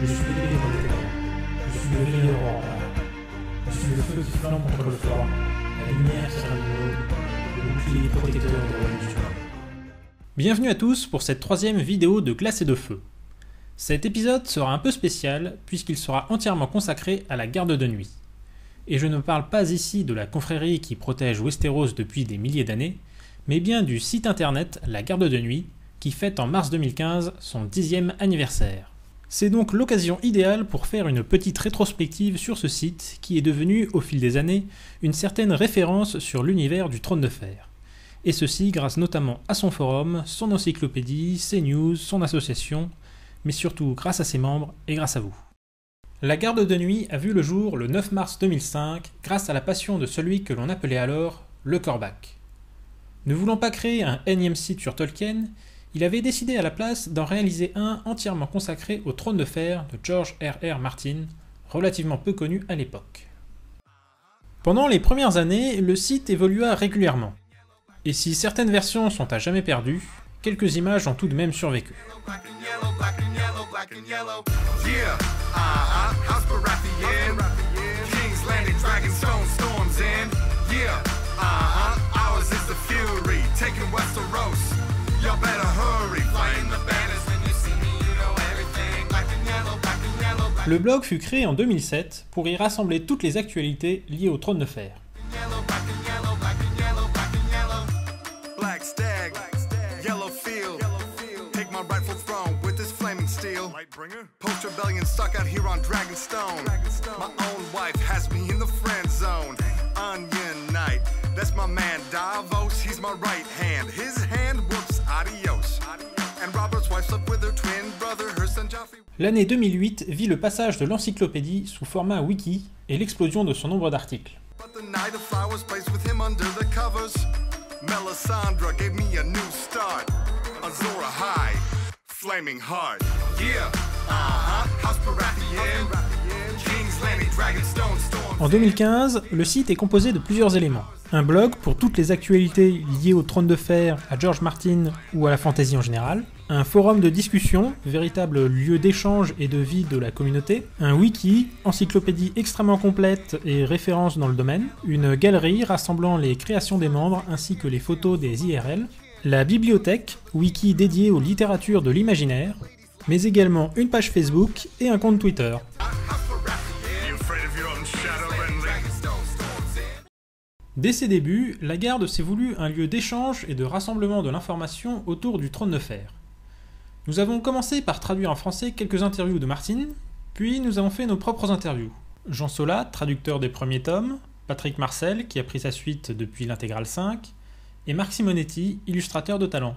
Je suis le démon. Je suis le meilleur roi. Je suis le feu qui flambe contre le froid, la lumière qui sera le bouclier protecteur de la révolution. Bienvenue à tous pour cette troisième vidéo de Glace et de Feu. Cet épisode sera un peu spécial puisqu'il sera entièrement consacré à la garde de nuit. Et je ne parle pas ici de la confrérie qui protège Westeros depuis des milliers d'années, mais bien du site internet La Garde de Nuit, qui fête en mars 2015 son 10e anniversaire. C'est donc l'occasion idéale pour faire une petite rétrospective sur ce site qui est devenu, au fil des années, une certaine référence sur l'univers du Trône de Fer. Et ceci grâce notamment à son forum, son encyclopédie, ses news, son association, mais surtout grâce à ses membres et grâce à vous. La Garde de Nuit a vu le jour le 9 mars 2005 grâce à la passion de celui que l'on appelait alors le Corbac. Ne voulant pas créer un énième site sur Tolkien, il avait décidé à la place d'en réaliser un entièrement consacré au Trône de Fer de George R.R. Martin, relativement peu connu à l'époque. Pendant les premières années, le site évolua régulièrement. Et si certaines versions sont à jamais perdues, quelques images ont tout de même survécu. Le blog fut créé en 2007 pour y rassembler toutes les actualités liées au Trône de Fer. L'année 2008 vit le passage de l'encyclopédie sous format wiki et l'explosion de son nombre d'articles. En 2015, le site est composé de plusieurs éléments. Un blog pour toutes les actualités liées au Trône de Fer, à George Martin ou à la fantasy en général. Un forum de discussion, véritable lieu d'échange et de vie de la communauté. Un wiki, encyclopédie extrêmement complète et référence dans le domaine. Une galerie rassemblant les créations des membres ainsi que les photos des IRL. La bibliothèque, wiki dédié aux littératures de l'imaginaire. Mais également une page Facebook et un compte Twitter. Dès ses débuts, la Garde s'est voulu un lieu d'échange et de rassemblement de l'information autour du Trône de Fer. Nous avons commencé par traduire en français quelques interviews de Martin, puis nous avons fait nos propres interviews. Jean Sola, traducteur des premiers tomes, Patrick Marcel, qui a pris sa suite depuis l'intégrale 5, et Marc Simonetti, illustrateur de talent.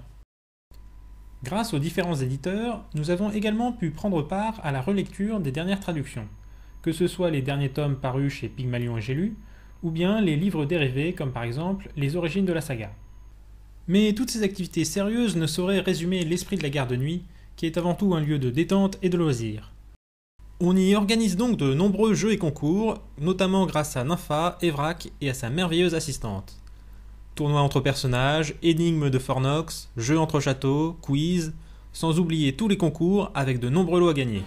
Grâce aux différents éditeurs, nous avons également pu prendre part à la relecture des dernières traductions, que ce soit les derniers tomes parus chez Pygmalion et J'ai lu, ou bien les livres dérivés comme par exemple Les origines de la saga. Mais toutes ces activités sérieuses ne sauraient résumer l'esprit de la Garde de Nuit, qui est avant tout un lieu de détente et de loisirs. On y organise donc de nombreux jeux et concours, notamment grâce à Nympha, Evrak et à sa merveilleuse assistante. Tournois entre personnages, énigmes de Fornox, jeux entre châteaux, quiz, sans oublier tous les concours avec de nombreux lots à gagner.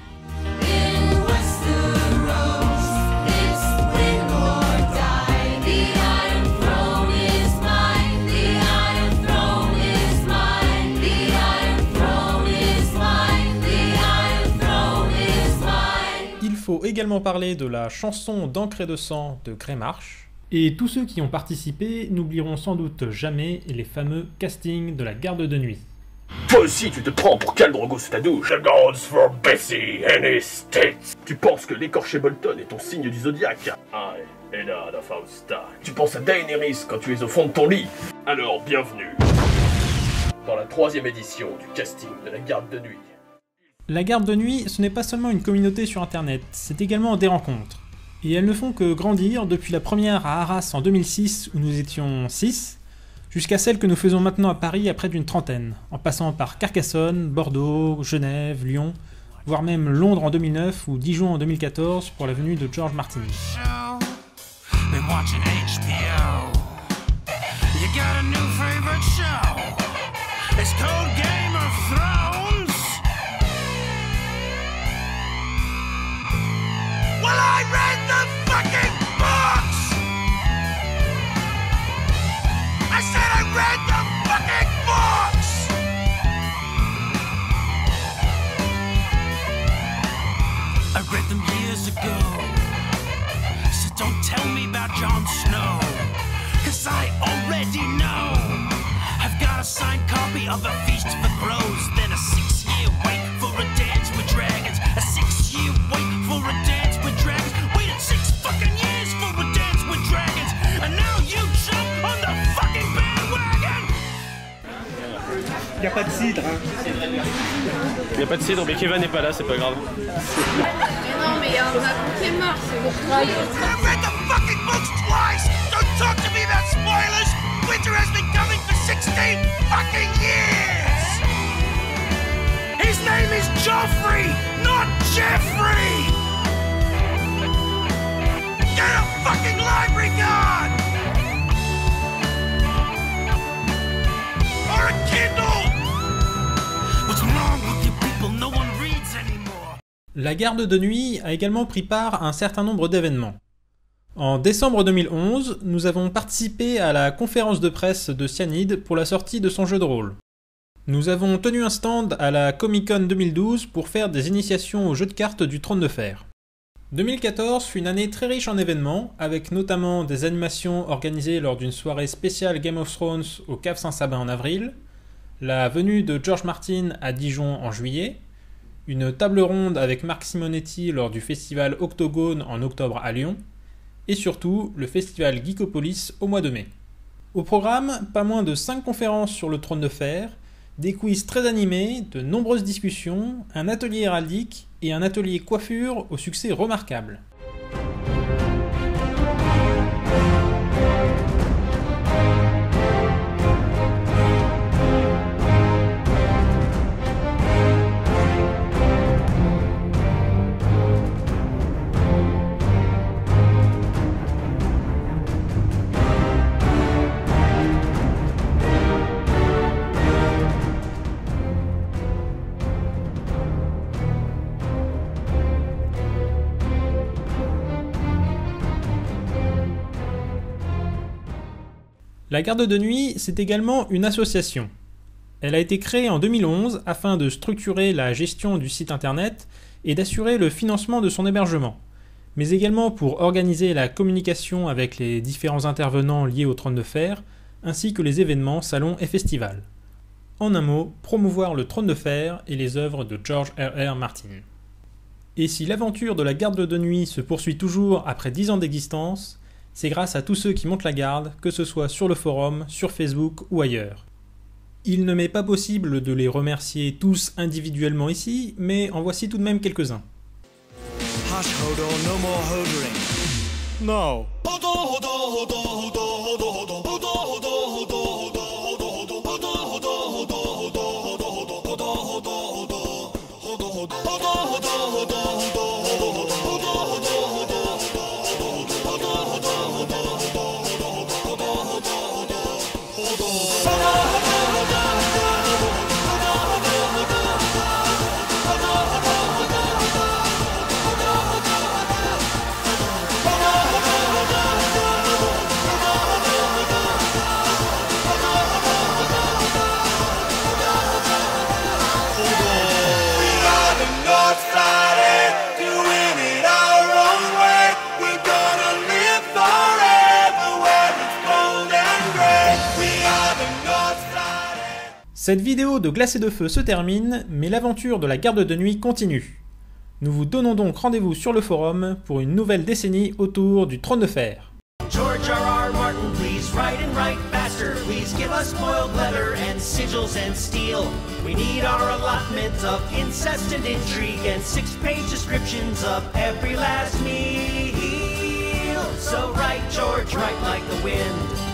Il faut également parler de la chanson d'Encre et de sang de Greymarsh. Et tous ceux qui ont participé n'oublieront sans doute jamais les fameux castings de la Garde de Nuit. Toi aussi tu te prends pour Khal Drogo sous ta douche. The gods for Bessie and his states. Tu penses que l'écorché Bolton est ton signe du zodiaque. I, Eddard of Fausta. Tu penses à Daenerys quand tu es au fond de ton lit. Alors bienvenue dans la 3e édition du casting de la Garde de Nuit. La Garde de Nuit, ce n'est pas seulement une communauté sur internet, c'est également des rencontres. Et elles ne font que grandir depuis la première à Arras en 2006 où nous étions 6, jusqu'à celle que nous faisons maintenant à Paris à près d'une trentaine, en passant par Carcassonne, Bordeaux, Genève, Lyon, voire même Londres en 2009 ou Dijon en 2014 pour la venue de George Martin. a signed copy of A Feast for Crows, then a 6-year wait for a dance with dragons. A 6-year wait for a dance with dragons. Waited 6 fucking years for a dance with dragons, and now you jump on the fucking bandwagon. Y'a pas de cidre, hein. Y'a pas de cidre, mais Kevin n'est pas là, c'est pas grave. Mais non, mais il y a un dragon qui est mort, c'est pour ça. I read the fucking books twice. Don't talk to me about spoilers. Winter has been coming for 16 fucking years. His name is Joffrey, not Jeffrey. Get a fucking library card or a Kindle. What's wrong with you people? No one reads anymore. La garde de nuit a également pris part à un certain nombre d'événements. En décembre 2011, nous avons participé à la conférence de presse de Cyanide pour la sortie de son jeu de rôle. Nous avons tenu un stand à la Comic-Con 2012 pour faire des initiations au jeu de cartes du Trône de Fer. 2014 fut une année très riche en événements, avec notamment des animations organisées lors d'une soirée spéciale Game of Thrones au Cave Saint-Sabin en avril, la venue de George Martin à Dijon en juillet, une table ronde avec Marc Simonetti lors du festival Octogone en octobre à Lyon, et surtout le festival Geekopolis au mois de mai. Au programme, pas moins de 5 conférences sur le Trône de Fer, des quiz très animés, de nombreuses discussions, un atelier héraldique et un atelier coiffure au succès remarquable. La garde de nuit, c'est également une association. Elle a été créée en 2011 afin de structurer la gestion du site internet et d'assurer le financement de son hébergement, mais également pour organiser la communication avec les différents intervenants liés au Trône de Fer, ainsi que les événements, salons et festivals. En un mot, promouvoir le Trône de Fer et les œuvres de George R.R. Martin. Et si l'aventure de la garde de nuit se poursuit toujours après 10 ans d'existence, c'est grâce à tous ceux qui montent la garde, que ce soit sur le forum, sur Facebook ou ailleurs. Il ne m'est pas possible de les remercier tous individuellement ici, mais en voici tout de même quelques-uns. Hush, Hodor, no more hodering. No. Cette vidéo de Glace et de Feu se termine, mais l'aventure de la garde de nuit continue. Nous vous donnons donc rendez-vous sur le forum pour une nouvelle décennie autour du Trône de Fer. George R.R. Martin, please write and write faster. Please give us boiled leather and sigils and steel. We need our allotment of incest and intrigue and 6-page descriptions of every last meal. So write, George, write like the wind.